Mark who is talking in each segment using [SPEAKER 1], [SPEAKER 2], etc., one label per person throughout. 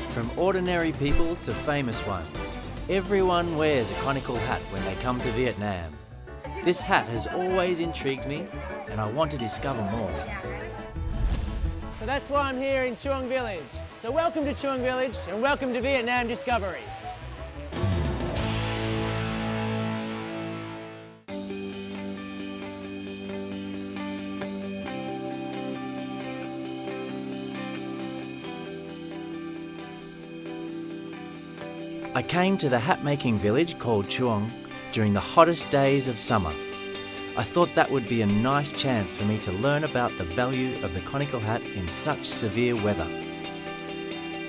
[SPEAKER 1] From ordinary people to famous ones, everyone wears a conical hat when they come to Vietnam. This hat has always intrigued me, and I want to discover more.
[SPEAKER 2] So that's why I'm here in Chuang Village. So welcome to Chuang Village and welcome to Vietnam Discovery.
[SPEAKER 1] I came to the hat-making village called Chuang during the hottest days of summer. I thought that would be a nice chance for me to learn about the value of the conical hat in such severe weather.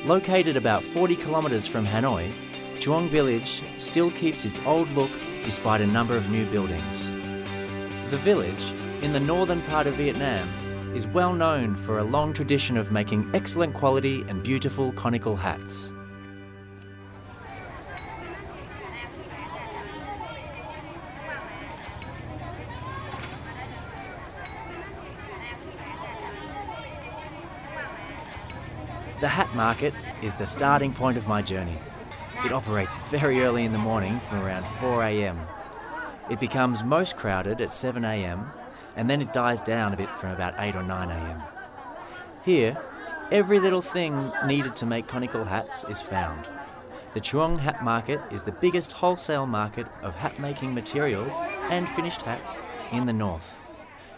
[SPEAKER 1] Located about 40 kilometres from Hanoi, Chuang Village still keeps its old look despite a number of new buildings. The village, in the northern part of Vietnam, is well known for a long tradition of making excellent quality and beautiful conical hats. The hat market is the starting point of my journey. It operates very early in the morning from around 4 a.m. It becomes most crowded at 7 a.m. and then it dies down a bit from about 8 or 9 a.m. Here, every little thing needed to make conical hats is found. The Chuang Hat Market is the biggest wholesale market of hat-making materials and finished hats in the north.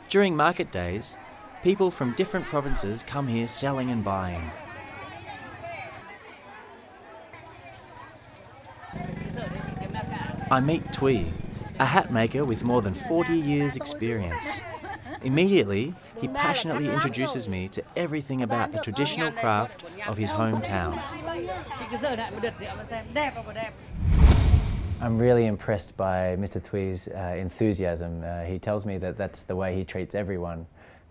[SPEAKER 1] During market days, people from different provinces come here selling and buying. I meet Thuy, a hat maker with more than 40 years' experience. Immediately, he passionately introduces me to everything about the traditional craft of his hometown. I'm really impressed by Mr. Thuy's enthusiasm. He tells me that that's the way he treats everyone,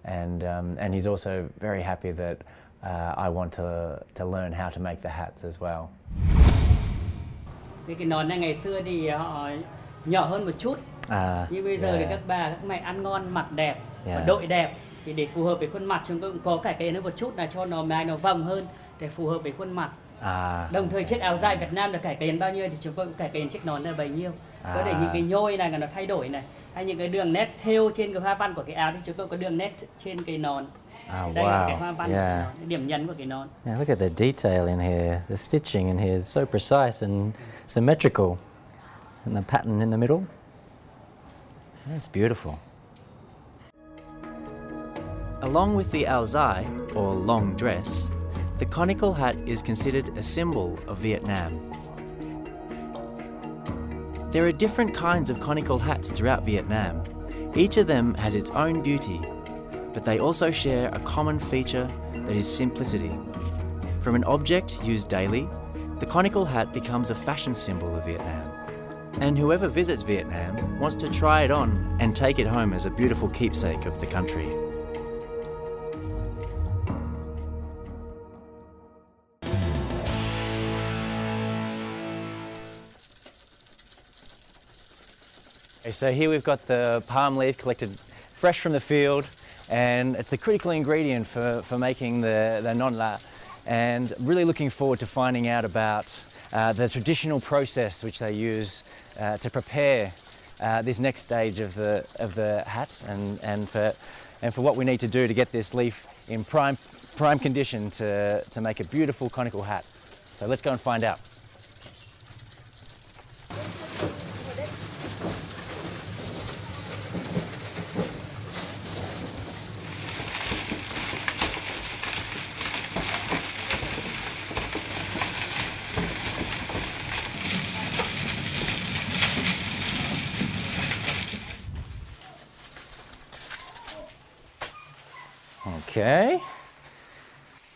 [SPEAKER 1] and he's also very happy that I want to learn how to make the hats as well.
[SPEAKER 3] Cái nón này ngày xưa thì họ nhỏ hơn một chút, nhưng bây giờ thì các bà các mẹ ăn ngon mặc đẹp và đội đẹp, thì để phù hợp với khuôn mặt chúng tôi cũng có cải tiến nó một chút là cho nó mái nó vòng hơn để phù hợp với khuôn mặt. Đồng thời chiếc áo dài Việt Nam được cải tiến bao nhiêu thì chúng tôi cũng cải tiến chiếc nón là bấy nhiêu. Có thể những cái nhôi này là nó thay đổi này, hay những cái đường nét thêu trên cái hoa văn của cái áo thì chúng tôi có đường nét trên cái nón. Đây là cái hoa văn, cái điểm nhấn của cái nón.
[SPEAKER 1] Yeah, look at the detail in here. The stitching in here is so precise and symmetrical. And the pattern in the middle. That's beautiful. Along with the áo dài, or long dress, the conical hat is considered a symbol of Vietnam. There are different kinds of conical hats throughout Vietnam. Each of them has its own beauty, but they also share a common feature that is simplicity. From an object used daily, the conical hat becomes a fashion symbol of Vietnam. And whoever visits Vietnam wants to try it on and take it home as a beautiful keepsake of the country. Okay, so here we've got the palm leaf collected fresh from the field, and it's the critical ingredient for making the non la. And really looking forward to finding out about the traditional process which they use to prepare this next stage of the hat, and for what we need to do to get this leaf in prime condition to make a beautiful conical hat. So let's go and find out. Okay.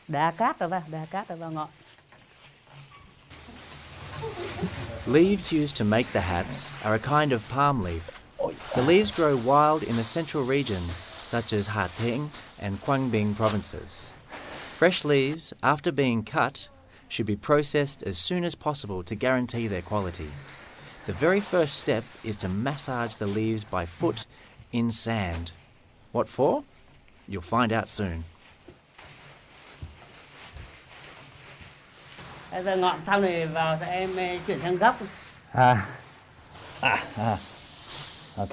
[SPEAKER 3] Đá cát vào ngọn.
[SPEAKER 1] Leaves used to make the hats are a kind of palm leaf. The leaves grow wild in the central region, such as Ha Tinh and Quang Binh provinces. Fresh leaves, after being cut, should be processed as soon as possible to guarantee their quality. The very first step is to massage the leaves by foot in sand. What for? You'll find out soon.
[SPEAKER 3] Bây giờ ngọn xong rồi vào sẽ em chuyển sang góc.
[SPEAKER 1] Ok.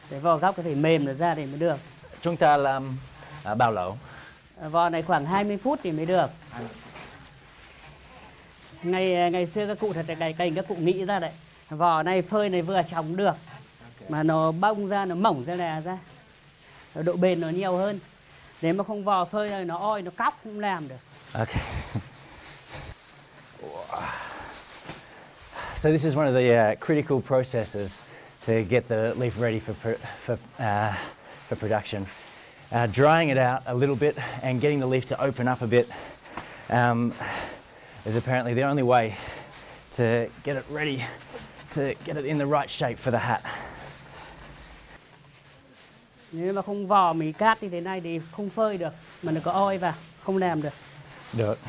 [SPEAKER 3] Để vò góc có thể mềm được ra thì mới được.
[SPEAKER 1] Chúng ta làm bao lâu?
[SPEAKER 3] Vò này khoảng 20 phút thì mới được. Ngày xưa các cụ thật là cày các cụ nghĩ ra đấy. Vò này phơi này vừa chóng được. Mà nó bông ra, nó mỏng ra ra. Độ bền nó nhiều hơn. Nếu mà không vò phơi này nó oi, nó cóc không làm được.
[SPEAKER 1] Okay. So this is one of the critical processes to get the leaf ready for production. Drying it out a little bit and getting the leaf to open up a bit is apparently the only way to get it ready, to get it in the right shape for the hat.
[SPEAKER 3] Nếu mà không vò mì cát như thế này thì không phơi được, mà nó có oi vào, không làm được.
[SPEAKER 1] Được.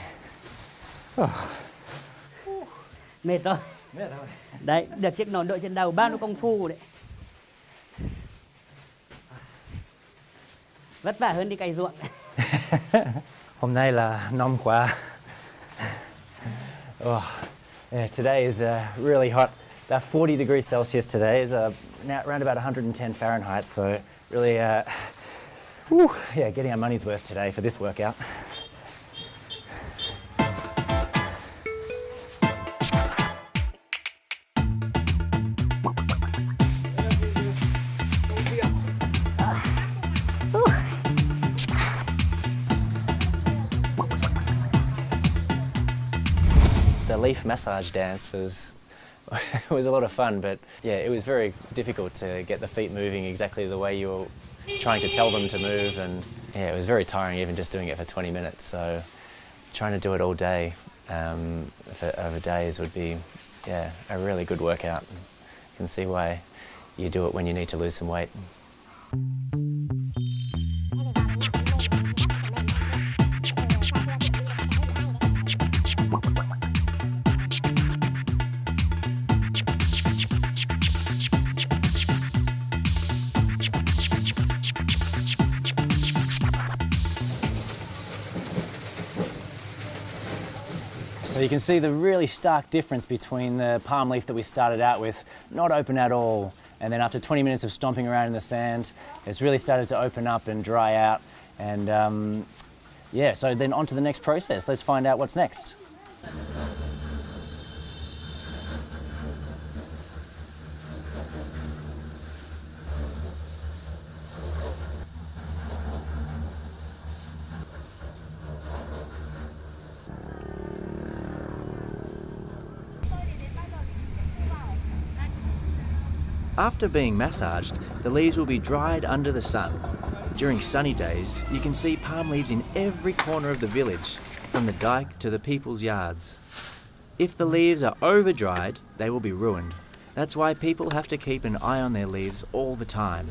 [SPEAKER 3] Mệt rồi. Đấy, được chiếc nón đội trên đầu, bao nhiêu công phu đấy. Vất vả hơn đi cày ruộng.
[SPEAKER 1] Hôm nay là nóng quá. Yeah, today is really hot. About 40 degrees Celsius today. Is now around about 110 Fahrenheit. So really, getting our money's worth today for this workout. The leaf massage dance was a lot of fun, but yeah, it was very difficult to get the feet moving exactly the way you were trying to tell them to move, and yeah, it was very tiring even just doing it for 20 minutes. So trying to do it all day for over days would be a really good workout. You can see why you do it when you need to lose some weight. So you can see the really stark difference between the palm leaf that we started out with, not open at all, and then after 20 minutes of stomping around in the sand, it's really started to open up and dry out. And so then on to the next process. Let's find out what's next. After being massaged, the leaves will be dried under the sun. During sunny days, you can see palm leaves in every corner of the village, from the dike to the people's yards. If the leaves are over-dried, they will be ruined. That's why people have to keep an eye on their leaves all the time.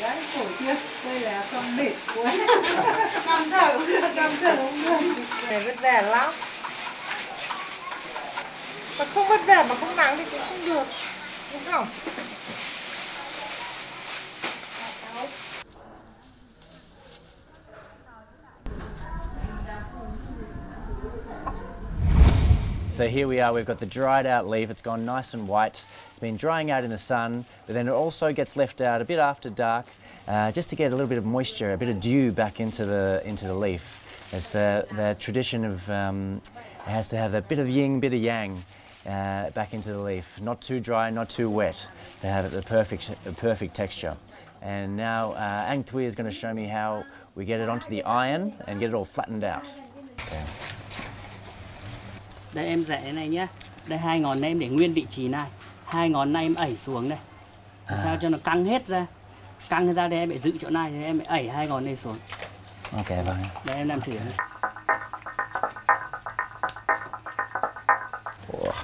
[SPEAKER 4] Đấy, khổ chưa? Đây là con mệt quá. Nằm thở không được. Này vất vả lắm. Mà không vất vả mà không nắng thì cũng không được. Đúng không?
[SPEAKER 1] So here we are, we've got the dried out leaf, it's gone nice and white. It's been drying out in the sun, but then it also gets left out a bit after dark, just to get a little bit of moisture, a bit of dew back into the leaf. It's the tradition of, it has to have a bit of yin, bit of yang back into the leaf. Not too dry, not too wet, to have the perfect texture. And now Anh Thuy is going to show me how we get it onto the iron and get it all flattened out. Okay.
[SPEAKER 3] Đây em dạy cái này nhá. Đây hai ngón này em để nguyên vị trí này. Hai ngón này em ẩy xuống đây. Sao cho nó căng hết ra. Căng ra đây em phải giữ chỗ này thì em phải ẩy hai ngón này xuống.
[SPEAKER 1] Ok vâng.
[SPEAKER 3] Đây em làm thử này.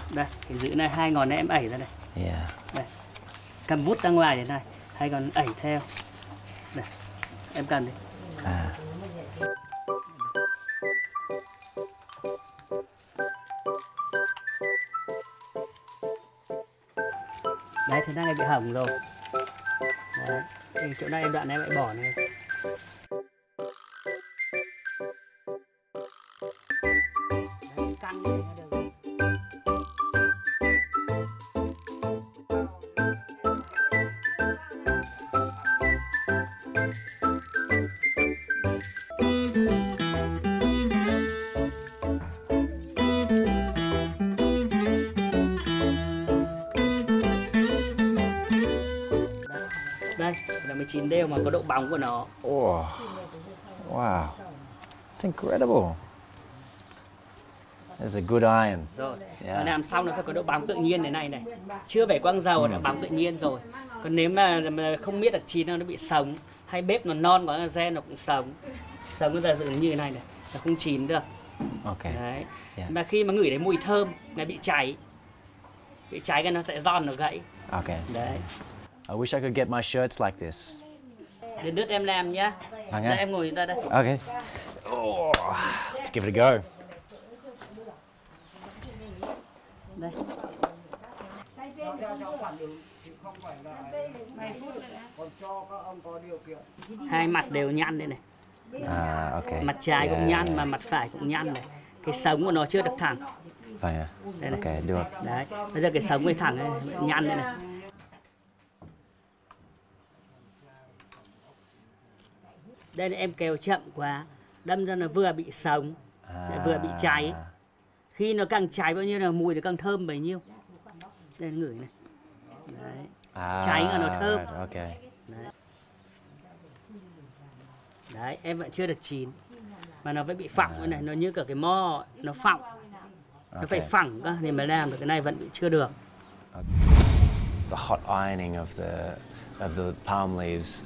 [SPEAKER 3] Đây, cái giữ này hai ngón này em ẩy ra đây.
[SPEAKER 1] Yeah.
[SPEAKER 3] Đây. cầm bút ra ngoài thế này, hay còn ẩy theo. Đây, em cầm đi. Đấy, thế này bị hỏng rồi. Đấy, thì chỗ này đoạn này lại bỏ này. Đấy, căng này nó được. Đây là 19 đều mà có độ bóng của nó.
[SPEAKER 1] Oh, wow, it's incredible. That's a good iron.
[SPEAKER 3] Rồi, làm xong nó phải có độ bóng tự nhiên thế này này. Chưa phải quăng dầu đã bóng tự nhiên rồi. Còn nếu mà không biết là chín nó bị sống, hay bếp nó non quá gen nó cũng sống. Sống nó ra dựng như thế này này, nó không chín được.
[SPEAKER 1] Ok.
[SPEAKER 3] Đấy. Mà khi mà ngửi thấy mùi thơm là bị cháy. Bị cháy cái nó sẽ giòn nó gãy.
[SPEAKER 1] Ok.
[SPEAKER 3] Đấy.
[SPEAKER 1] I wish I could get my shirts like this.
[SPEAKER 3] Đến đứt em làm nhá. Đây, em ngồi ra đây.
[SPEAKER 1] Okay. Oh, let's give it a go.
[SPEAKER 3] Đây. Hai mặt đều nhăn đây này.
[SPEAKER 1] Ok.
[SPEAKER 3] Mặt trái cũng nhăn mà mặt phải cũng nhăn này. Cái sống của nó chưa được thẳng.
[SPEAKER 1] Phải à?
[SPEAKER 3] Đây này.
[SPEAKER 1] Ok, được.
[SPEAKER 3] Đấy. Bây giờ cái sống cái thẳng này, nhăn đây này. Đây là em kéo chậm quá, đâm ra nó vừa bị sống, vừa bị cháy. Khi nó càng cháy bao nhiêu là mùi nó càng thơm bấy nhiêu. Đây ngửi này. Đấy. Cháy là nó thơm.
[SPEAKER 1] Ok.
[SPEAKER 3] Đấy. Đấy, em vẫn chưa được chín. Mà nó vẫn bị phẳng cái này, nó như cả cái mo nó phẳng. Nó phải phẳng cơ thì mới làm được, cái này vẫn bị chưa được.
[SPEAKER 1] The hot ironing of the palm leaves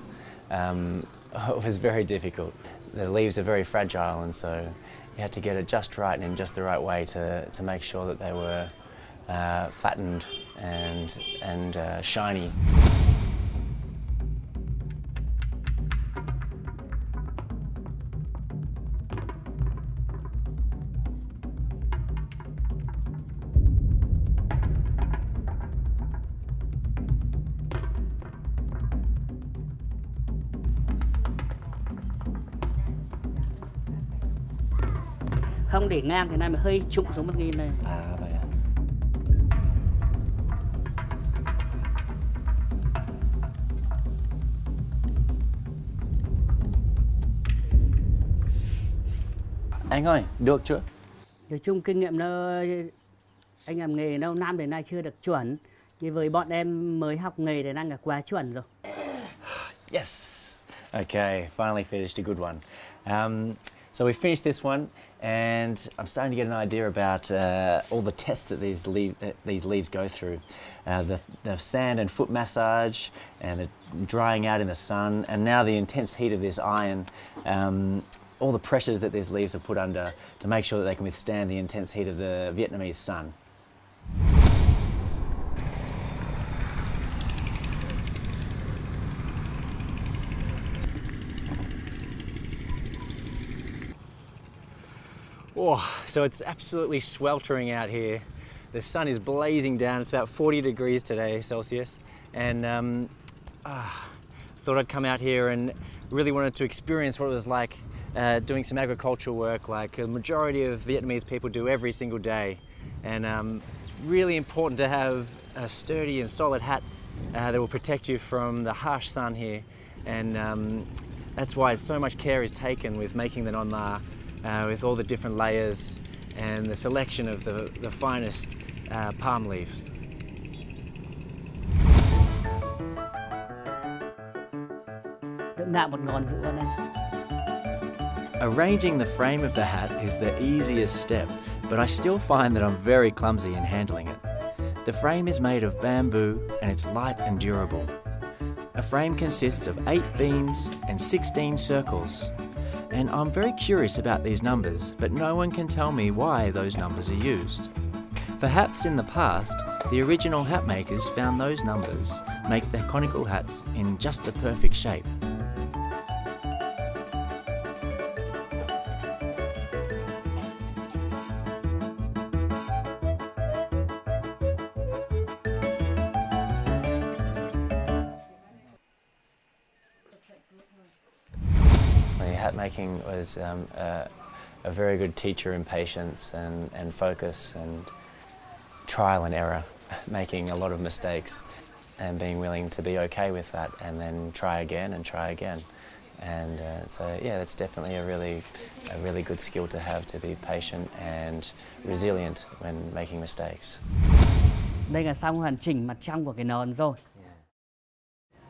[SPEAKER 1] was very difficult. The leaves are very fragile, and so you had to get it just right and in just the right way to make sure that they were flattened and shiny.
[SPEAKER 3] Không để ngang thế này mà hơi trụng xuống một cái này.
[SPEAKER 1] Vậy à. Anh ơi, được chưa?
[SPEAKER 3] Nói chung kinh nghiệm nó, anh làm nghề lâu năm đến nay chưa được chuẩn. Nhưng với bọn em mới học nghề đến nay là quá chuẩn rồi.
[SPEAKER 1] Yes. Okay, finally finished a good one. So we finished this one, and I'm starting to get an idea about all the tests that these leaves go through. The sand and foot massage, and the drying out in the sun, and now the intense heat of this iron. All the pressures that these leaves are put under to make sure that they can withstand the intense heat of the Vietnamese sun. Oh, so it's absolutely sweltering out here. The sun is blazing down. It's about 40 degrees today, Celsius. And thought I'd come out here and really wanted to experience what it was like doing some agricultural work like a majority of Vietnamese people do every single day. And it's really important to have a sturdy and solid hat that will protect you from the harsh sun here. And that's why so much care is taken with making the non la, with all the different layers and the selection of the finest palm leaves.
[SPEAKER 3] Nạm một ngón giữa này.
[SPEAKER 1] Arranging the frame of the hat is the easiest step, but I still find that I'm very clumsy in handling it. The frame is made of bamboo and it's light and durable. A frame consists of 8 beams and 16 circles. And I'm very curious about these numbers, but no one can tell me why those numbers are used. Perhaps in the past, the original hat makers found those numbers make the conical hats in just the perfect shape. Hat making was a very good teacher in patience and focus and trial and error, making a lot of mistakes and being willing to be okay with that and then try again and try again. And so yeah, that's definitely a really good skill to have, to be patient and resilient when making mistakes.
[SPEAKER 3] Đây là xong hoàn chỉnh mặt trong của cái nón rồi.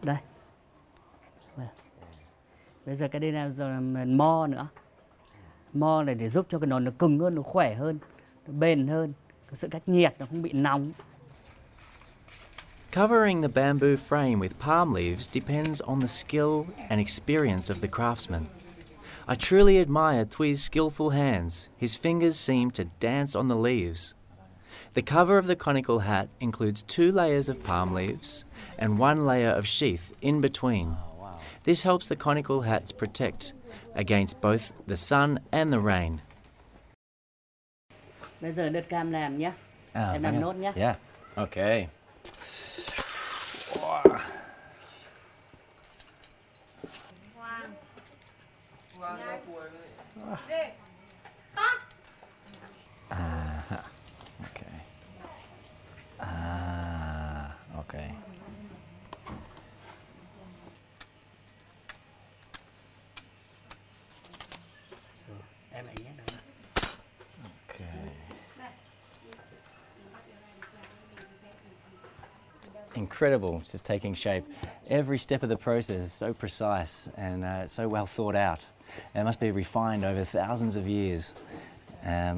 [SPEAKER 3] Đây. Bây giờ cái đây là giờ mo nữa. Mo này để giúp cho cái nón nó cứng hơn, nó khỏe hơn, nó bền hơn, có sự cách nhiệt, nó không bị nóng.
[SPEAKER 1] Covering the bamboo frame with palm leaves depends on the skill and experience of the craftsman. I truly admire Thui's skillful hands. His fingers seem to dance on the leaves. The cover of the conical hat includes 2 layers of palm leaves and 1 layer of sheath in between. This helps the conical hats protect against both the sun and the rain.
[SPEAKER 3] Bây giờ đợt cam làm nhé. Em làm nốt nhé.
[SPEAKER 1] Yeah. Okay. Okay. Okay. Incredible, just taking shape. Every step of the process is so precise and so well thought out. It must be refined over thousands of years. I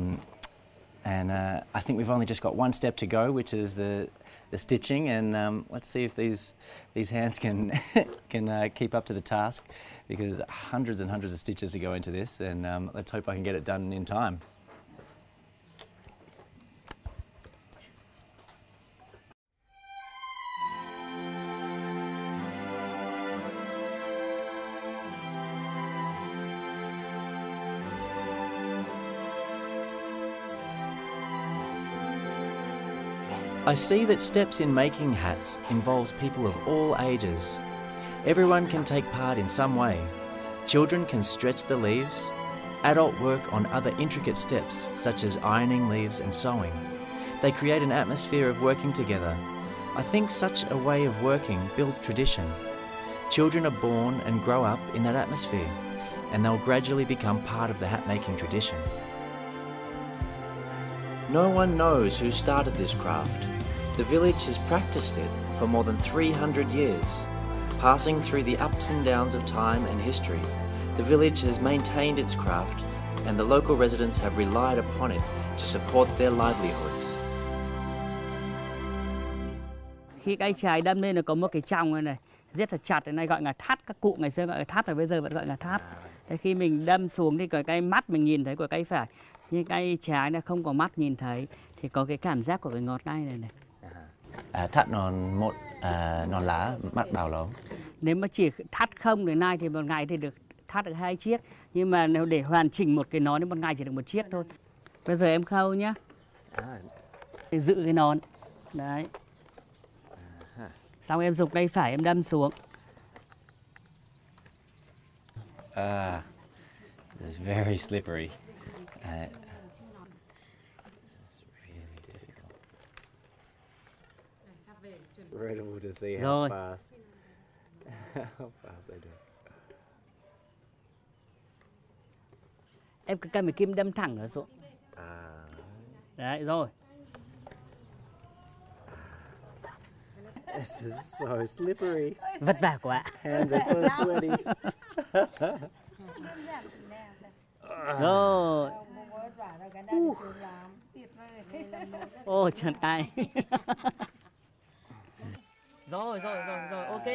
[SPEAKER 1] think we've only just got one step to go, which is the stitching. And let's see if these hands can keep up to the task, because hundreds and hundreds of stitches to go into this. And let's hope I can get it done in time. I see that steps in making hats involves people of all ages. Everyone can take part in some way. Children can stretch the leaves. Adult work on other intricate steps, such as ironing leaves and sewing. They create an atmosphere of working together. I think such a way of working builds tradition. Children are born and grow up in that atmosphere, and they'll gradually become part of the hat-making tradition. No one knows who started this craft. The village has practiced it for more than 300 years. Passing through the ups and downs of time and history, the village has maintained its craft, and the local residents have relied upon it to support their livelihoods.
[SPEAKER 3] Khi cái chài đâm lên là có một cái chòng này rất là chặt, cái này gọi là thắt. Các cụ ngày xưa gọi là thắt, rồi bây giờ vẫn gọi là thắt. Thế khi mình đâm xuống thì cái mắt mình nhìn thấy của cây phải, nhưng cây trái là không có mắt nhìn thấy, thì có cái cảm giác của cái ngón tay này này.
[SPEAKER 1] Thắt non lá mắt bao lâu?
[SPEAKER 3] Nếu mà chỉ thắt không đến nay thì một ngày thì được thắt được 2 chiếc, nhưng mà nếu để hoàn chỉnh một cái nón thì một ngày chỉ được 1 chiếc thôi. Bây giờ em khâu nhá, để giữ cái nón đấy. Xong em dùng cây phải em đâm xuống.
[SPEAKER 1] This is very slippery. Incredible to see how fast they do.
[SPEAKER 3] Em cứ cầm cái kim đâm thẳng ở xuống. Đấy rồi.
[SPEAKER 1] This is so slippery.
[SPEAKER 3] Vất vả quá.
[SPEAKER 1] Hands are so sweaty.
[SPEAKER 3] Rồi. Ô, chân tay. Rồi, ok.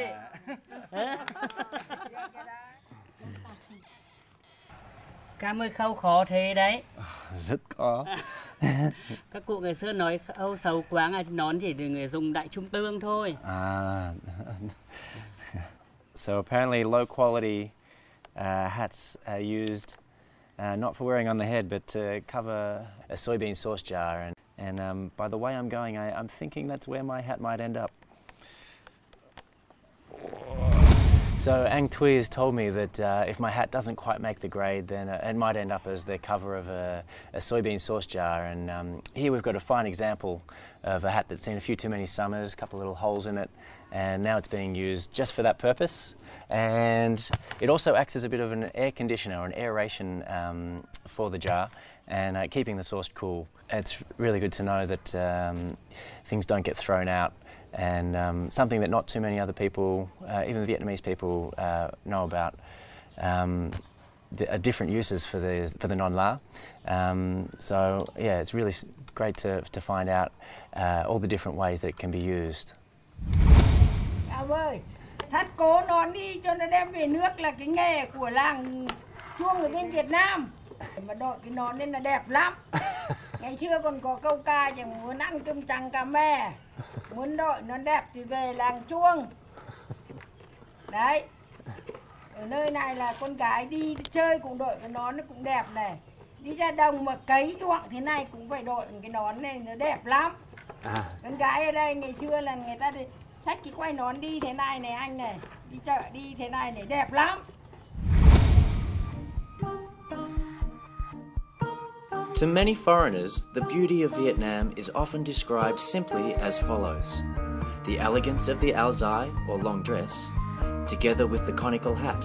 [SPEAKER 3] Cam ơi, khâu khó thế đấy.
[SPEAKER 1] Rất khó.
[SPEAKER 3] Các cụ ngày xưa nói Âu xấu quá, nón chỉ để người dùng đại trung tương thôi.
[SPEAKER 1] So apparently low quality hats are used not for wearing on the head, but to cover a soybean sauce jar. And by the way I'm going, I'm thinking that's where my hat might end up. So Anh Thuy has told me that if my hat doesn't quite make the grade, then it might end up as the cover of a soybean sauce jar. And here we've got a fine example of a hat that's seen a few too many summers, a couple of little holes in it, and now it's being used just for that purpose. And it also acts as a bit of an air conditioner or an aeration for the jar, and keeping the sauce cool. It's really good to know that things don't get thrown out, and something that not too many other people, even the Vietnamese people, know about. Different uses for the non-la. So yeah, it's really great to find out all the different ways that it can be used.
[SPEAKER 4] Ông ơi, thắt cố nón đi cho nó đem về nước là cái nghề của làng Chuông ở bên Việt Nam. Mà đội cái nón nên là đẹp lắm. Ngày xưa còn có câu ca chẳng muốn ăn cơm trắng cà mè, muốn đội nó đẹp thì về làng Chuông. Đấy. Ở nơi này là con gái đi chơi cũng đội cái nón nó cũng đẹp này. Đi ra đồng mà cấy ruộng thế này cũng phải đội cái nón này nó đẹp lắm. Con gái ở đây ngày xưa là người ta đi xách cái quay nón đi thế này này anh này, đi chợ đi thế này này đẹp lắm.
[SPEAKER 1] To many foreigners, the beauty of Vietnam is often described simply as follows: the elegance of the áo dài or long dress, together with the conical hat.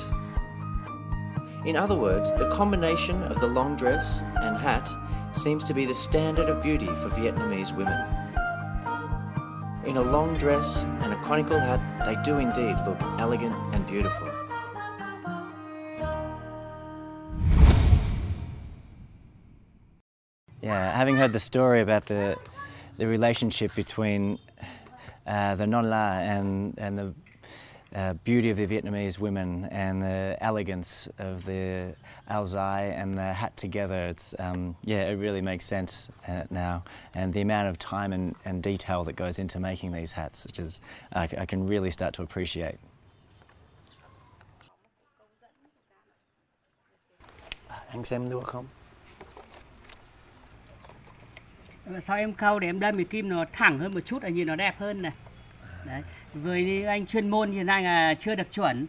[SPEAKER 1] In other words, the combination of the long dress and hat seems to be the standard of beauty for Vietnamese women. In a long dress and a conical hat, they do indeed look elegant and beautiful. Yeah, having heard the story about the relationship between the non-la and the beauty of the Vietnamese women and the elegance of the áo dài and the hat together, it's yeah, it really makes sense now, and the amount of time and detail that goes into making these hats, which is I can really start to appreciate. Anh xem được không?
[SPEAKER 3] Sao em khâu để em đâm cái kim nó thẳng hơn một chút là nhìn nó đẹp hơn này. Đấy. Với như anh chuyên môn thì nay là chưa được chuẩn.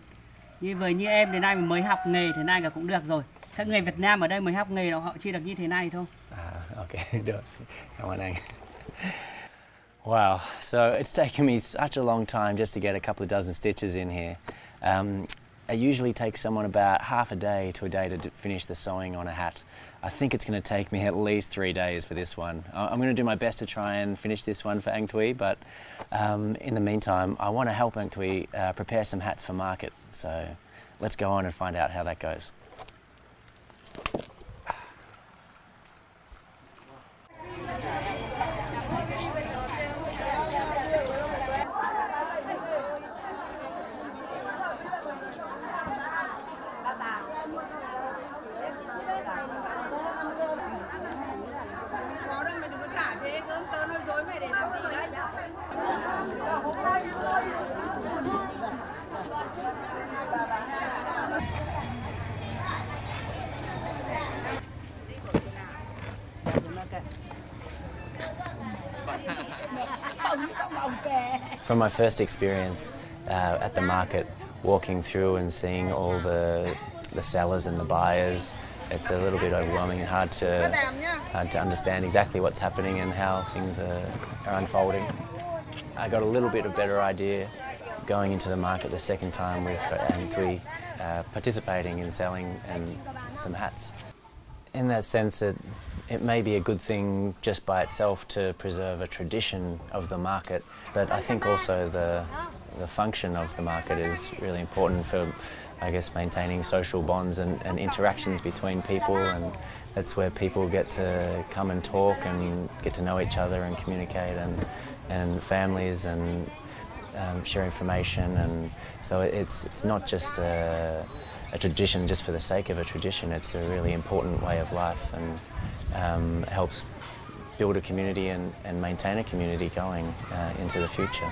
[SPEAKER 3] Như em thì nay mới học nghề thì nay là cũng được rồi. Các người Việt Nam ở đây mới học nghề họ chỉ được như thế này thôi.
[SPEAKER 1] Ok, được. Cảm ơn anh. Wow, so it's taken me such a long time just to get a couple of dozen stitches in here. It usually takes someone about half a day to finish the sewing on a hat. I think it's going to take me at least 3 days for this one. I'm going to do my best to try and finish this one for Anh Thuy, but in the meantime, I want to help Anh Thuy prepare some hats for market. So let's go on and find out how that goes. From my first experience at the market, walking through and seeing all the sellers and the buyers, it's a little bit overwhelming and hard to understand exactly what's happening and how things are unfolding. I got a little bit of better idea going into the market the second time with Anh Thuy participating in selling some hats. In that sense, it may be a good thing just by itself to preserve a tradition of the market, but I think also the function of the market is really important for, I guess, maintaining social bonds and interactions between people, and that's where people get to come and talk and get to know each other and communicate, and families and share information, and so it's not just a tradition just for the sake of a tradition. It's a really important way of life and helps build a community and maintain a community going into the future.